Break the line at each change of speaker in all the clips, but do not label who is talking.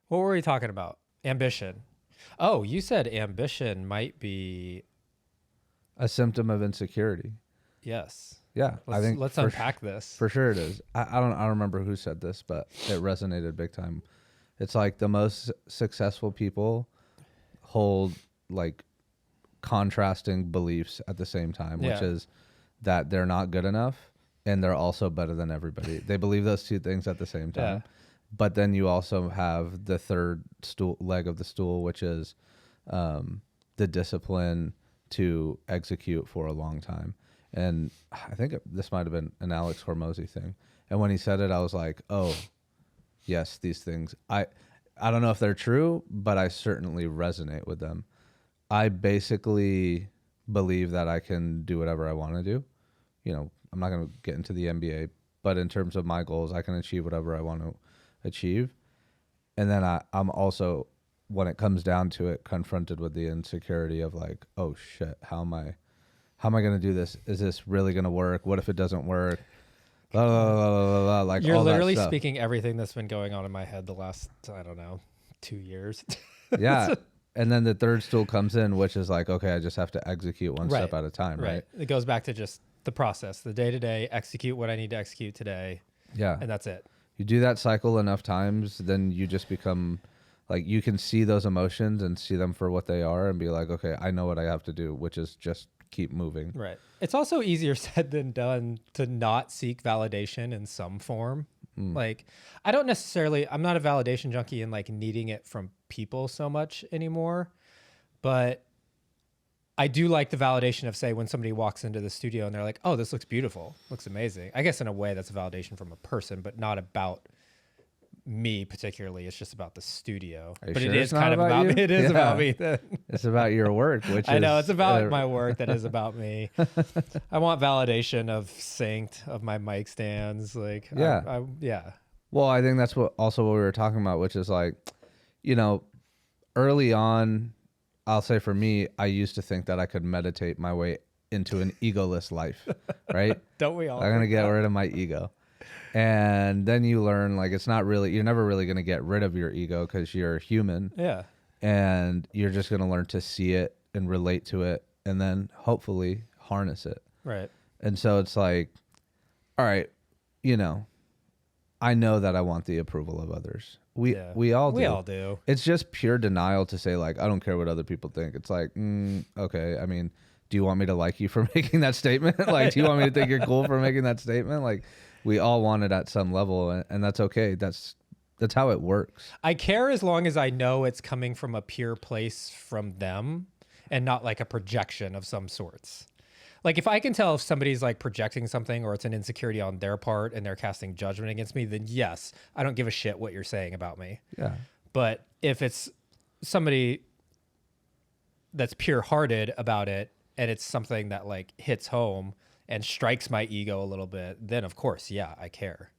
What were we talking about? Ambition. Oh, you said ambition might be
A symptom of insecurity.
yes.
Yeah, I think
Let's unpack this.
for sure it is. I don't remember who said this, but it resonated big time. It's like the most successful people hold like contrasting beliefs at the same time, which is that they're not good enough and they're also better than everybody. They believe those two things at the same time.
Yeah.
But then you also have the third leg of the stool, which is the discipline to execute for a long time. And I think this might have been an Alex Hormozy thing. And when he said it, I was like, oh, yes, these things. I don't know if they're true, but I certainly resonate with them. I basically believe that I can do whatever I want to do. You know, I'm not going to get into the NBA, but in terms of my goals, I can achieve whatever I want to achieve. And then I'm also, when it comes down to it, confronted with the insecurity of like, oh shit, how am I going to do this? Is this really going to work? What if it doesn't work? Blah, blah, blah, blah, blah, blah, like
You're
all
literally
that stuff.
speaking everything that's been going on in my head the last, I don't know, 2 years.
Yeah. And then the third stool comes in, which is like, okay, I just have to execute one step at a time, right?
It goes back to just the process, the day-to-day, execute what I need to execute today.
Yeah.
And that's it.
You do that cycle enough times, then you just become like, you can see those emotions and see them for what they are and be like, okay, I know what I have to do, which is just keep moving.
Right. It's also easier said than done to not seek validation in some form. Like, I'm not a validation junkie and like needing it from people so much anymore, but I do like the validation of, say, when somebody walks into the studio and they're like, oh, this looks beautiful, looks amazing. I guess in a way that's a validation from a person, but not about me particularly. It's just about the studio. But
sure
it
it's
is
not
kind of
about
about me.
you?
It is
Yeah.
about me then.
It's about your work, which
I know
is,
it's about my work that is about me. I want validation of synced, of my mic stands. Like,
Yeah.
yeah.
Well, I think that's what we were talking about, which is like, you know, early on, I'll say for me, I used to think that I could meditate my way into an egoless life, right?
Don't we all?
I'm going to
think
get
that?
rid of my ego. And then you learn like it's not really, you're never really going to get rid of your ego because you're human.
Yeah.
And you're just going to learn to see it and relate to it and then hopefully harness it.
Right.
And so it's like, all right, you know, I know that I want the approval of others. We all do.
We all do.
It's just pure denial to say like, I don't care what other people think. It's like, okay. I mean, do you want me to like you for making that statement? Like, do you want me to think you're cool for making that statement? Like, we all want it at some level, and that's okay. That's how it works.
I care as long as I know it's coming from a pure place from them and not like a projection of some sorts. Like if I can tell if somebody's like projecting something or it's an insecurity on their part and they're casting judgment against me, then yes, I don't give a shit what you're saying about me.
Yeah.
But if it's somebody that's pure hearted about it and it's something that like hits home and strikes my ego a little bit, then of course, yeah, I care.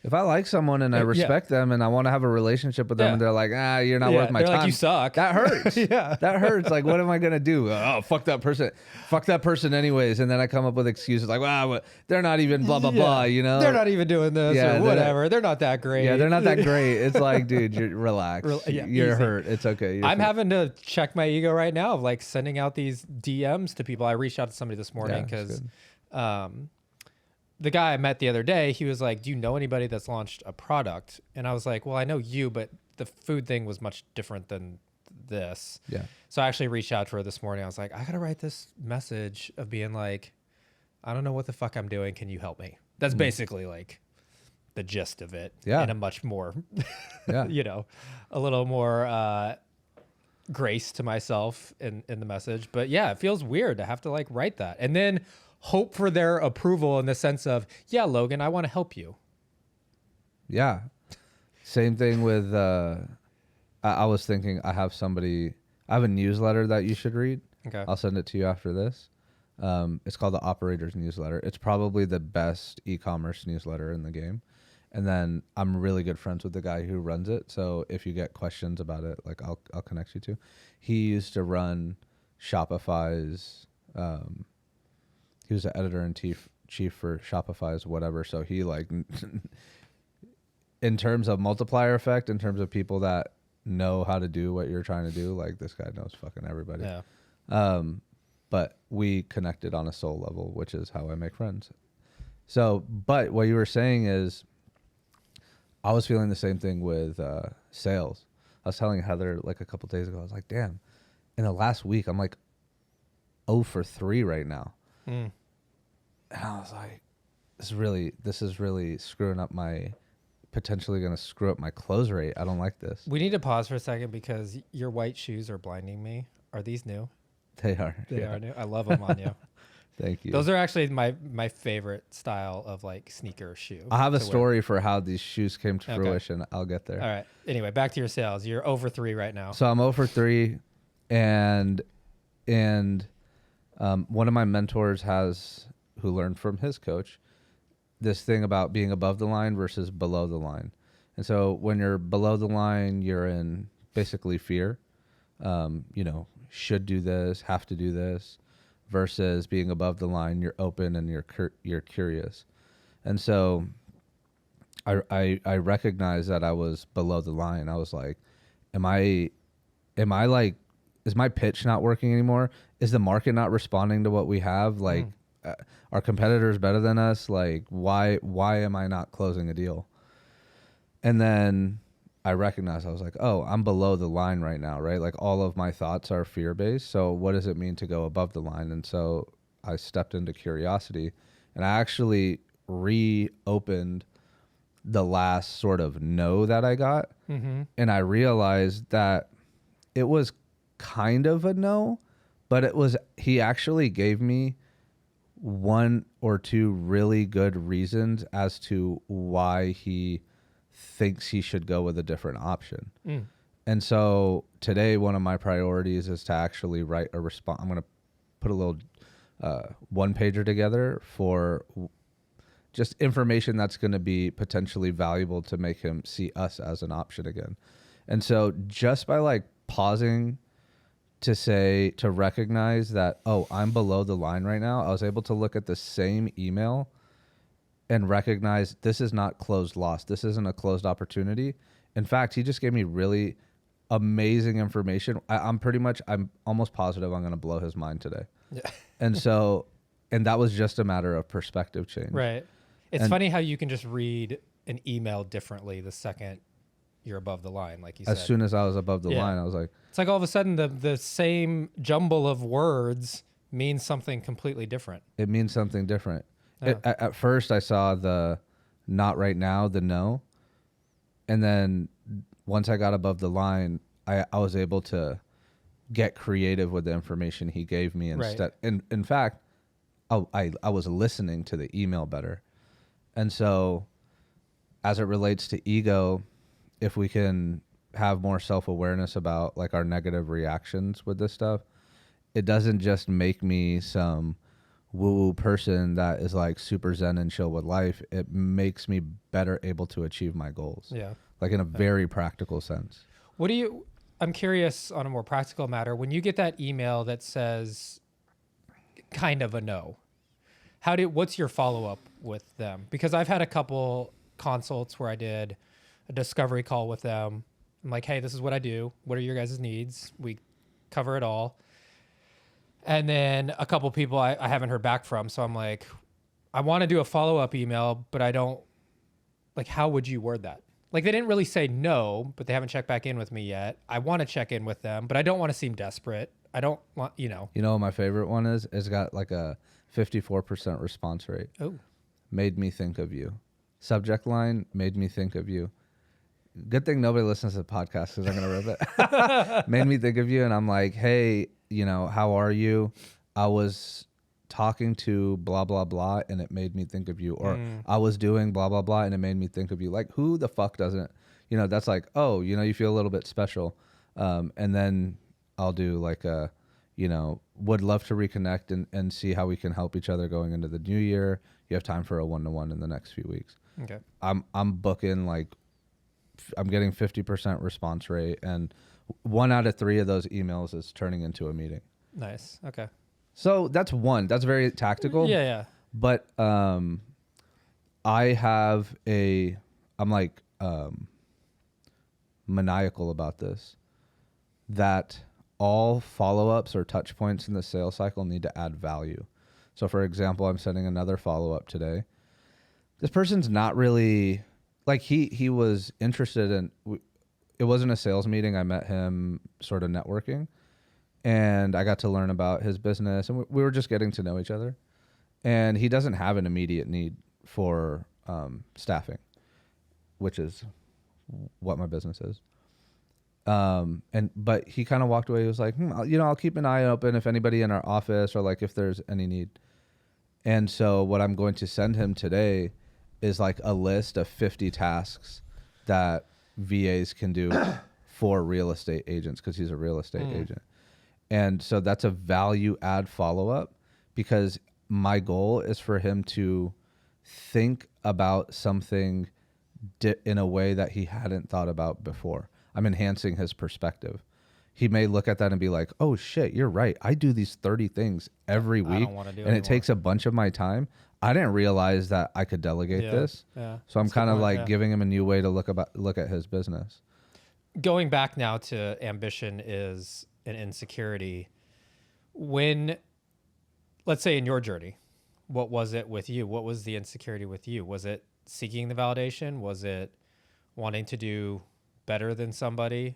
If I like someone and I respect them and I want to have a relationship with them and they're like, you're not worth my
they're
time.
like, you suck.
That hurts.
Yeah.
That hurts. Like, what am I going to do? Oh, fuck that person. Fuck that person anyways. And then I come up with excuses like, wow, they're not even blah, blah, blah, you know?
They're not even doing this or whatever. They're not that great.
Yeah, they're not that great. It's like, dude, you're relax. You're
easy.
hurt. It's okay.
I'm having to check my ego right now of like sending out these DMs to people. I reached out to somebody this morning because the guy I met the other day, he was like, do you know anybody that's launched a product? And I was like, well, I know you, but the food thing was much different than this.
Yeah.
So I actually reached out to her this morning. I was like, I got to write this message of being like, I don't know what the fuck I'm doing. Can you help me? That's basically like the gist of it.
Yeah.
In a much more,
Yeah.
you know, a little more grace to myself in the message. But yeah, it feels weird to have to like write that. And then hope for their approval in the sense of, yeah, Logan, I want to help you.
Yeah. Same thing with, I was thinking I have a newsletter that you should read.
Okay.
I'll send it to you after this. It's called the Operators Newsletter. It's probably the best e-commerce newsletter in the game. And then I'm really good friends with the guy who runs it. So if you get questions about it, like I'll connect you to. He used to run Shopify's, he was the editor-in-chief for Shopify's whatever. So he like, in terms of multiplier effect, in terms of people that know how to do what you're trying to do. Like this guy knows fucking everybody.
Yeah.
But we connected on a soul level, which is how I make friends. So, but what you were saying is, I was feeling the same thing with sales. I was telling Heather like a couple days ago, I was like, damn, in the last week, I'm like 0 for 3 right now. And I was like, this is really screwing up potentially going to screw up my close rate. I don't like this.
We need to pause for a second because your white shoes are blinding me. Are these new?
They are.
They are new. I love them on you.
Thank you.
Those are actually my favorite style of like sneaker shoe.
I'll have a story for how these shoes came to fruition. I'll get there.
All right. Anyway, back to your sales. You're over 3 right now.
So I'm over 3, and one of my mentors who learned from his coach this thing about being above the line versus below the line. And so when you're below the line, you're in basically fear. Should do this, have to do this, versus being above the line, you're open and you're curious. And so I recognized that I was below the line. I was like, am I like, is my pitch not working anymore? Is the market not responding to what we have? Like, are competitors better than us? Like, why am I not closing a deal? And then I recognized, I was like, oh, I'm below the line right now, right? Like all of my thoughts are fear-based. So what does it mean to go above the line? And so I stepped into curiosity, and I actually reopened the last sort of no that I got. And I realized that it was kind of a no, but he actually gave me 1 or 2 really good reasons as to why he thinks he should go with a different option. And so today, one of my priorities is to actually write a response. I'm going to put a little 1-pager together for just information that's going to be potentially valuable to make him see us as an option again. And so just by like pausing to recognize that, oh, I'm below the line right now, I was able to look at the same email and recognize this is not closed loss. This isn't a closed opportunity. In fact, he just gave me really amazing information. I'm almost positive I'm going to blow his mind today. Yeah. And that was just a matter of perspective change.
Right. It's funny how you can just read an email differently the second you're above the line, like you said.
As soon as I was above the line, I was like...
It's like all of a sudden the same jumble of words means something completely different.
It means something different. Yeah. At first, I saw the not right now, the no. And then once I got above the line, I was able to get creative with the information he gave me instead. Right. And in fact, I was listening to the email better. And so as it relates to ego, if we can have more self-awareness about like our negative reactions with this stuff, it doesn't just make me some woo-woo person that is like super zen and chill with life. It makes me better able to achieve my goals. Yeah. Like in a very practical sense.
I'm curious on a more practical matter, when you get that email that says kind of a no, what's your follow-up with them? Because I've had a couple consults where I did a discovery call with them. I'm like, hey, this is what I do. What are your guys' needs? We cover it all. And then a couple people I haven't heard back from. So I'm like, I want to do a follow-up email, but I don't, like, how would you word that? Like, they didn't really say no, but they haven't checked back in with me yet. I want to check in with them, but I don't want to seem desperate. I don't want,
You know what my favorite one is? It's got like a 54% response rate.
Oh.
Made me think of you. Subject line, made me think of you. Good thing nobody listens to the podcast because I'm going to rip it. Made me think of you. And I'm like, hey, how are you? I was talking to blah, blah, blah, and it made me think of you. Or I was doing blah, blah, blah, and it made me think of you. Like, who the fuck doesn't, that's like, oh, you feel a little bit special. And then I'll do like would love to reconnect and see how we can help each other going into the new year. You have time for a 1-to-1 in the next few weeks.
Okay.
I'm booking like, I'm getting 50% response rate, and 1 out of 3 of those emails is turning into a meeting.
Nice. Okay.
So that's one. That's very tactical.
Yeah.
But I'm like maniacal about this, that all follow-ups or touch points in the sales cycle need to add value. So for example, I'm sending another follow-up today. This person's not really like, he was interested in, it wasn't a sales meeting. I met him sort of networking, and I got to learn about his business, and we were just getting to know each other. And he doesn't have an immediate need for staffing, which is what my business is. But he kind of walked away. He was like, I'll keep an eye open if anybody in our office, or like if there's any need. And so what I'm going to send him today is like a list of 50 tasks that VAs can do for real estate agents, because he's a real estate agent. And so that's a value add follow-up, because my goal is for him to think about something in a way that he hadn't thought about before. I'm enhancing his perspective. He may look at that and be like, oh shit, you're right. I do these 30 things every week, and it takes a bunch of my time. I didn't realize that I could delegate this. Yeah. So I'm kind of like giving him a new way to look at his business.
Going back now to ambition is an insecurity. When, let's say in your journey, what was it with you? What was the insecurity with you? Was it seeking the validation? Was it wanting to do better than somebody?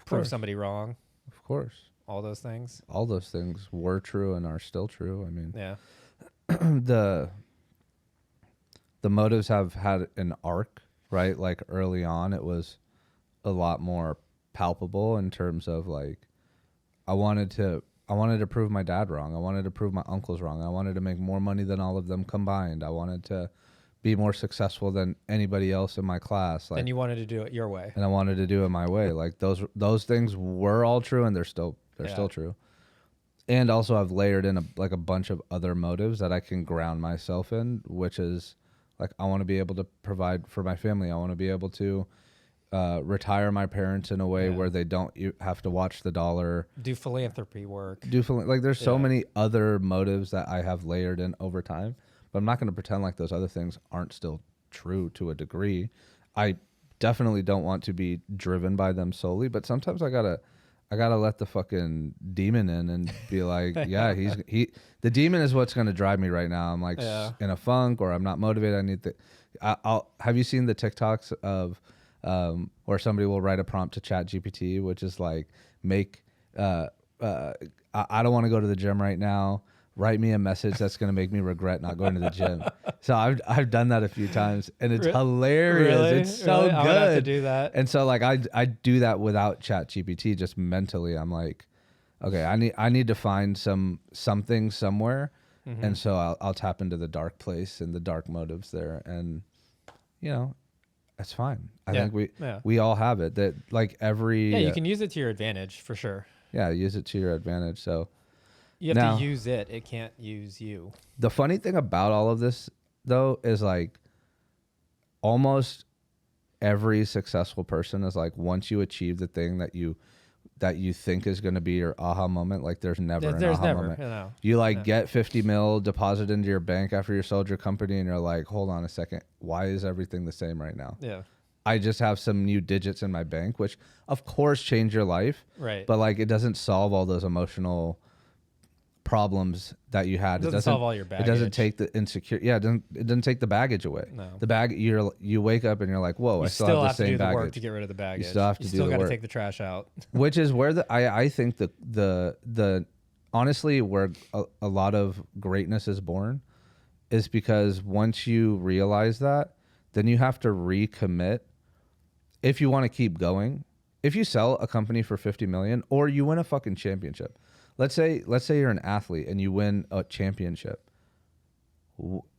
Prove somebody wrong?
Of course.
All those things?
All those things were true and are still true. I mean,
yeah.
the motives have had an arc, right? Like early on, it was a lot more palpable in terms of like, I wanted to prove my dad wrong. I wanted to prove my uncles wrong. I wanted to make more money than all of them combined. I wanted to be more successful than anybody else in my class. Like,
and you wanted to do it your way.
And I wanted to do it my way. Like those things were all true, and they're still true. And also I've layered in a bunch of other motives that I can ground myself in, which is like, I want to be able to provide for my family. I want to be able to retire my parents in a way where they don't have to watch the dollar.
Do philanthropy work.
Like there's so many other motives that I have layered in over time, but I'm not going to pretend like those other things aren't still true to a degree. I definitely don't want to be driven by them solely, but sometimes I gotta let the fucking demon in and be like, the demon is what's going to drive me right now. I'm like in a funk, or I'm not motivated. I need I'll have you seen the TikToks of, where somebody will write a prompt to Chat GPT, which is like, I don't want to go to the gym right now. Write me a message that's going to make me regret not going to the gym. So I've done that a few times, and it's hilarious. Really? It's so good. I would have to do that. And so like I do that without Chat GPT, just mentally. I'm like, okay, I need to find something somewhere, and so I'll tap into the dark place and the dark motives there, and that's fine. I think we all have it. That like every
you can use it to your advantage for sure.
Yeah, use it to your advantage. So.
You have to use it. It can't use you.
The funny thing about all of this, though, is like almost every successful person is like, once you achieve the thing that you think is going to be your aha moment, like there's never an aha moment. No. You get 50 mil deposited into your bank after you sold your company, and you're like, hold on a second, why is everything the same right now?
Yeah.
I just have some new digits in my bank, which of course change your life.
Right.
But like, it doesn't solve all those emotional problems that you had.
It doesn't solve all your baggage.
It doesn't take the insecurity. Yeah, it doesn't take the baggage away.
No.
The bag, you wake up and you're like, whoa, I still have the same baggage. You still have to do the work
to get rid of the baggage.
You still have to do the work.
You still got to take the trash out.
Which is where I think the honestly, where a lot of greatness is born, is because once you realize that, then you have to recommit if you want to keep going. If you sell a company for 50 million, or you win a fucking championship. Let's say you're an athlete and you win a championship.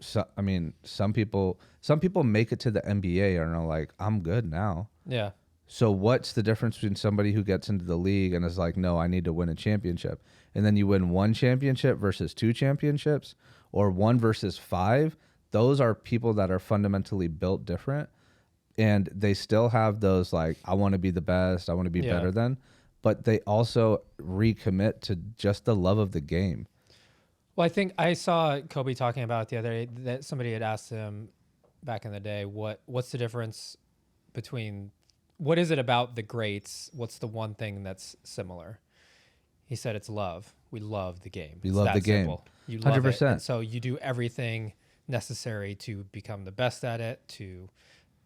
So, I mean, some people make it to the NBA and are like, I'm good now.
Yeah.
So what's the difference between somebody who gets into the league and is like, no, I need to win a championship, and then you win one championship versus two championships, or 1 versus 5? Those are people that are fundamentally built different, and they still have those like, I want to be the best, I want to be better than. But they also recommit to just the love of the game.
Well, I think I saw Kobe talking about it the other day, that somebody had asked him back in the day, what's the difference between what is it about the greats? What's the one thing that's similar? He said it's love. We love the game.
You
It's
love
that
the game.
simple. You love
100%.
it. And so you do everything necessary to become the best at it, to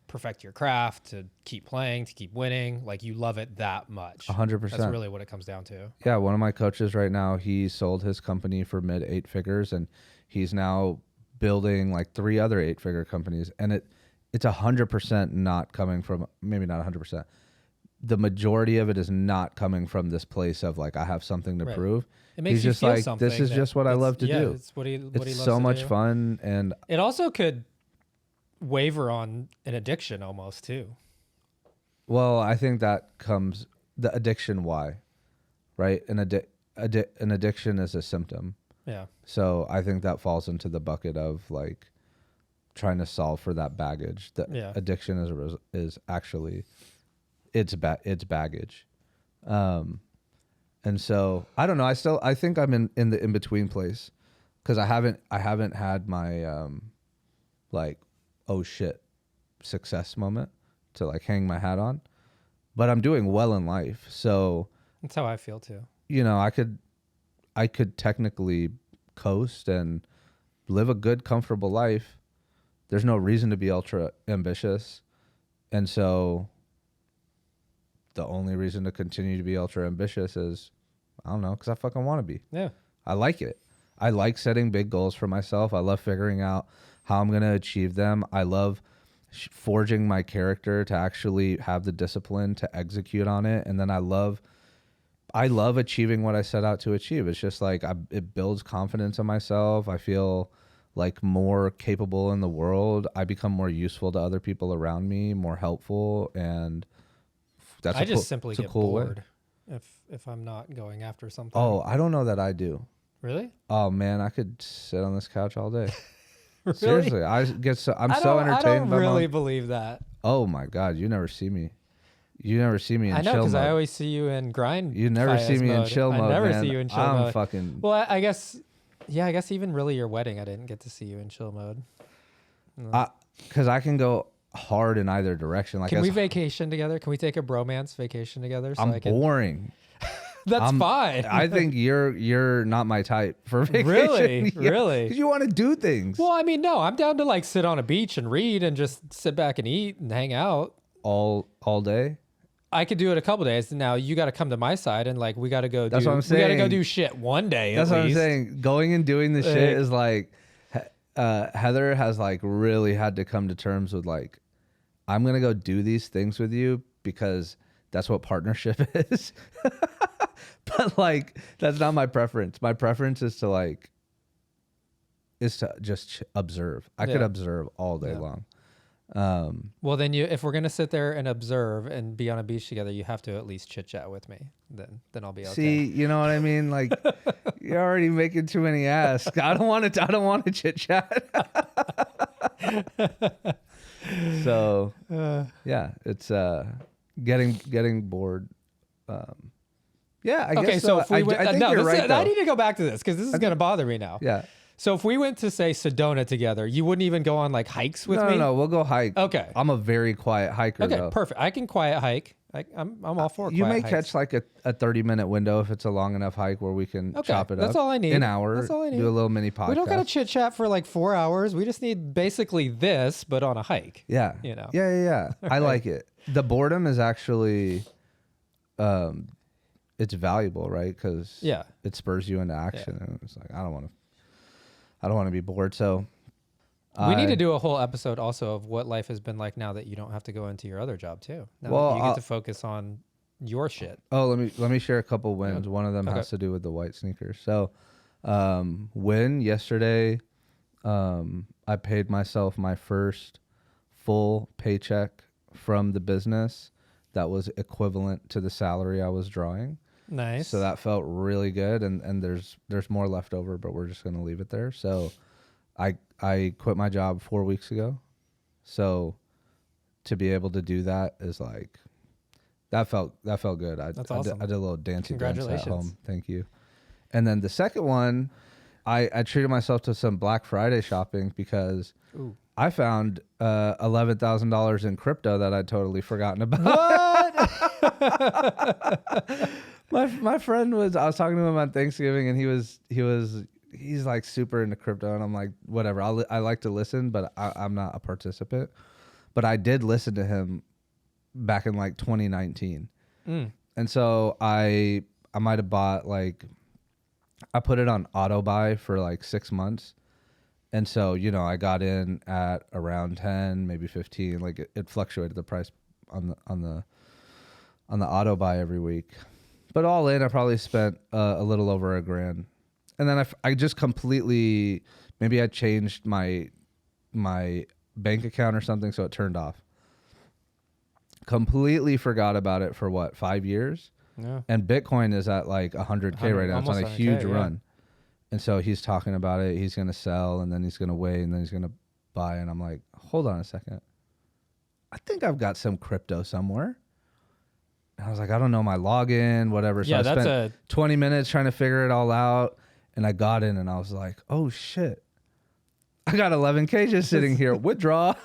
perfect your craft, to keep playing, to keep winning. Like you love it that much.
100%.
That's really what it comes down to.
Yeah, one of my coaches right now, he sold his company for mid 8 figures, and he's now building like 3 other 8-figure companies. And it's 100% not coming from, maybe not 100%. The majority of it is not coming from this place of like, I have something to
Right.
prove.
It makes
He's
you
just
feel
like,
something.
this is just what I love to do.
It's what he
It's
loves
so
to
much
do.
fun. And
It also could waver on an addiction almost too.
well, I think that comes the addiction. Why? Right? An addiction is a symptom.
Yeah.
So I think that falls into the bucket of like trying to solve for that baggage. The
Yeah.
addiction is actually it's baggage. And so I don't know. I think I'm in the in between place because I haven't had my like oh shit success moment to like hang my hat on, but I'm doing well in life. So
That's how I feel too.
you know, I could technically coast and live a good, comfortable life. There's no reason to be ultra ambitious. And so the only reason to continue to be ultra ambitious is, I don't know, because I fucking want to be.
Yeah.
I like it. I like setting big goals for myself. I love figuring out how I'm going to achieve them. I love forging my character to actually have the discipline to execute on it. And then I love achieving what I set out to achieve. It's just like it builds confidence in myself. I feel like more capable in the world. I become more useful to other people around me, more helpful, and that's
I just simply get
cool
bored if I'm not going after something.
Oh, I don't know that I do.
Really?
Oh man, I could sit on this couch all day.
Really?
Seriously, I'm so entertained.
I don't
by
really believe that.
Oh my god, you never see me. You never see me in
I know
chill
because
mode.
I always see you in grind.
You never see
Faiez
me in
mode.
chill mode.
I never
man.
see you in chill
I'm
mode.
fucking.
Well, I guess, yeah, I guess even really your wedding, I didn't get to see you in chill mode. No.
Because I can go hard in either direction. Like
Can we vacation together? Can we take a bromance vacation together?
I'm boring.
That's fine.
I think you're not my type for vacation.
Really?
Yeah,
Really?
'cause you want to do things
Well, I mean, no, I'm down to like sit on a beach and read and just sit back and eat and hang out.
all day.
I could do it a couple days. Now you got to come to my side and like we got to go.
That's
do,
what I'm
We got to go
saying.
do shit one day.
That's
at
what
least.
I'm saying. Going and doing the shit is like, Heather has like really had to come to terms with like, I'm gonna go do these things with you because that's what partnership is. But like, that's not my preference. My preference is to just observe. I could
Yeah.
observe all day
Yeah.
long.
Well, then if we're gonna sit there and observe and be on a beach together, you have to at least chit chat with me. Then I'll be okay.
See, you know what I mean? Like, you're already making too many asks. I don't want to chit chat. So, yeah, it's getting bored. Yeah, I
Okay,
guess
so if we went,
I think
no,
you're
this
right.
is, I
though.
need to go back to this because this is gonna bother me now.
Yeah.
So if we went to say Sedona together, you wouldn't even go on like hikes with me.
No, we'll go hike.
Okay.
I'm a very quiet hiker.
Okay,
though.
perfect. I can quiet hike. I'm all for
You may
quiet hikes.
catch like a 30-minute window if it's a long enough hike where we can
Okay,
chop it up.
that's all I need.
An hour.
That's all I need.
Do a little mini podcast.
We don't gotta chit chat for like 4 hours. We just need basically this, but on a hike.
Yeah.
You know.
Yeah. I like it. The boredom is actually, it's valuable, right? Because
Yeah.
it spurs you into action, and it's like I don't want to be bored. So
We need to do a whole episode also of what life has been like now that you don't have to go into your other job too. Now
Well,
that you get to focus on your shit.
Oh, let me share a couple wins. One of them has to do with the white sneakers. So, win yesterday. I paid myself my first full paycheck from the business that was equivalent to the salary I was drawing.
Nice.
So that felt really good, and there's more left over, but we're just gonna leave it there. So, I quit my job 4 weeks ago. So, to be able to do that is like, that felt good.
That's awesome.
I did a little dancing dance at
Congratulations.
home. Thank you. And then the second one, I treated myself to some Black Friday shopping because
Ooh.
I found $11,000 in crypto that I'd totally forgotten about.
What?
My friend I was talking to him on Thanksgiving, and he's like super into crypto, and I'm like, whatever. I like to listen, but I'm not a participant. But I did listen to him back in like 2019, and so I might have bought like, I put it on auto buy for like 6 months. And so, I got in at around 10, maybe 15. Like it fluctuated the price on the auto buy every week. But all in, I probably spent a little over $1,000. And then I just completely, maybe I changed my bank account or something, so it turned off. Completely forgot about it for 5 years?
Yeah.
And Bitcoin is at like 100K right now. It's on a huge run. And so he's talking about it. He's going to sell, and then he's going to wait, and then he's going to buy. And I'm like, hold on a second. I think I've got some crypto somewhere. And I was like, I don't know my login, whatever. So I spent 20 minutes trying to figure it all out. And I got in, and I was like, oh shit, I got 11K just sitting here. Withdraw.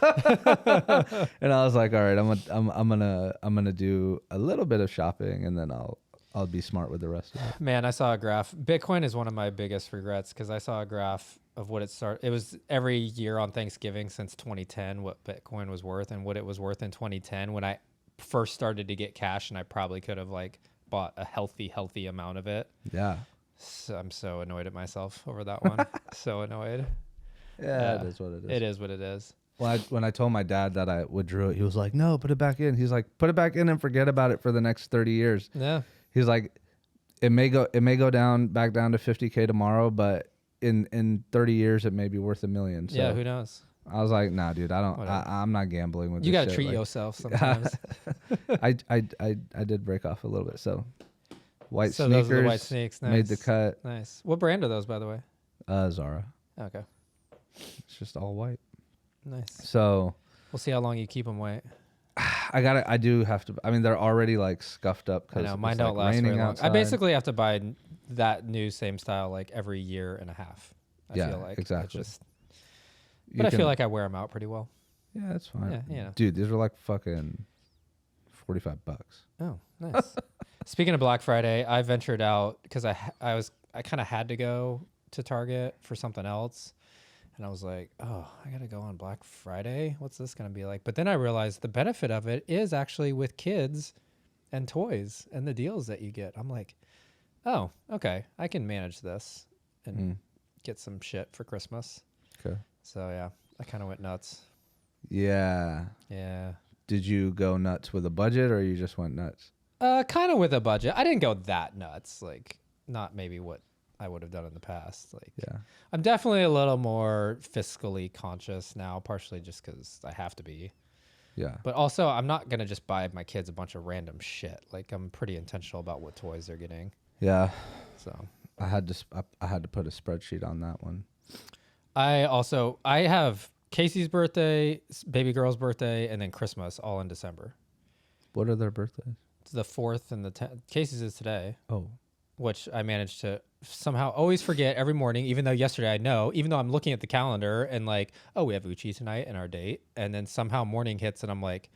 And I was like, all right, I'm gonna do a little bit of shopping, and then I'll be smart with the rest of it.
Man, I saw a graph. Bitcoin is one of my biggest regrets, because I saw a graph of what it started. It was every year on Thanksgiving since 2010, what Bitcoin was worth and what it was worth in 2010 when I first started to get cash, and I probably could have like bought a healthy amount of it.
Yeah.
So I'm so annoyed at myself over that one. So annoyed.
Yeah, it is what it is.
It is what it is.
Well, when I told my dad that I withdrew it, he was like, no, put it back in. He's like, put it back in and forget about it for the next 30 years.
Yeah.
He's like, it may go back down to 50K tomorrow, but in 30 years it may be worth $1 million. So
yeah, who knows?
I was like, nah, dude, I'm not gambling with
you
this.
You got to treat
like,
yourself sometimes.
I did break off a little bit. So white
so
sneakers,
those are the white sneaks. Nice.
made the cut.
Nice. What brand are those, by the way?
Zara.
Okay.
It's just all white.
Nice.
So
we'll see how long you keep them white.
I do have to. I mean, they're already like scuffed up because
mine don't last very long. Outside. I basically have to buy that new same style like every year and a half. I feel like
exactly.
But I feel like I wear them out pretty well.
Yeah, that's fine.
Yeah.
Dude, these are like fucking $45.
Oh, nice. Speaking of Black Friday, I ventured out because I kind of had to go to Target for something else. And I was like, oh, I got to go on Black Friday. What's this going to be like? But then I realized the benefit of it is actually with kids and toys and the deals that you get. I'm like, oh, okay, I can manage this and get some shit for Christmas.
Okay.
So, yeah, I kind of went nuts.
Yeah.
Yeah.
Did you go nuts with a budget, or you just went nuts?
Kind of with a budget. I didn't go that nuts. Like, not maybe what I would have done in the past. Like,
yeah,
I'm definitely a little more fiscally conscious now, partially just because I have to be.
Yeah.
But also, I'm not going to just buy my kids a bunch of random shit. Like, I'm pretty intentional about what toys they're getting.
Yeah.
So
I had to put a spreadsheet on that one.
I have Casey's birthday, baby girl's birthday, and then Christmas all in December.
What are their birthdays?
It's the 4th and the 10th. Casey's is today.
Oh.
Which I managed to somehow always forget every morning, even though yesterday I know, even though I'm looking at the calendar and like, oh, we have Uchi tonight and our date. And then somehow morning hits and I'm like,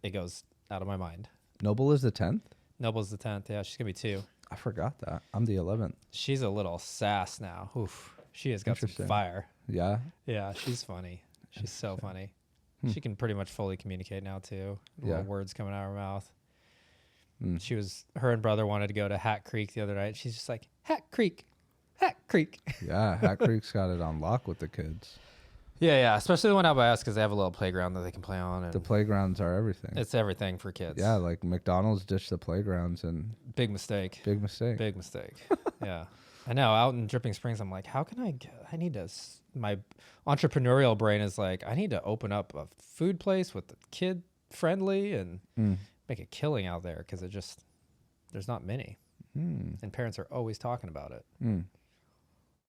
it goes out of my mind.
Noble is the 10th?
Noble's the 10th. Yeah, she's going to be 2.
I forgot that. I'm the 11th.
She's a little sass now. Oof. She has got some fire.
Yeah?
Yeah, she's funny. She's so funny. She can pretty much fully communicate now too. Little words coming out of her mouth. Her and brother wanted to go to Hat Creek the other night. She's just like, Hat Creek.
Yeah, Hat Creek's got it on lock with the kids.
Yeah. Especially the one out by us because they have a little playground that they can play on. And
the playgrounds are everything.
It's everything for kids.
Yeah, like McDonald's ditched the playgrounds and...
Big mistake.
Big mistake.
Yeah. I know. Out in Dripping Springs, I'm like, how can I need to... My entrepreneurial brain is like, I need to open up a food place with the kid friendly and... make a killing out there because there's not many and parents are always talking about it.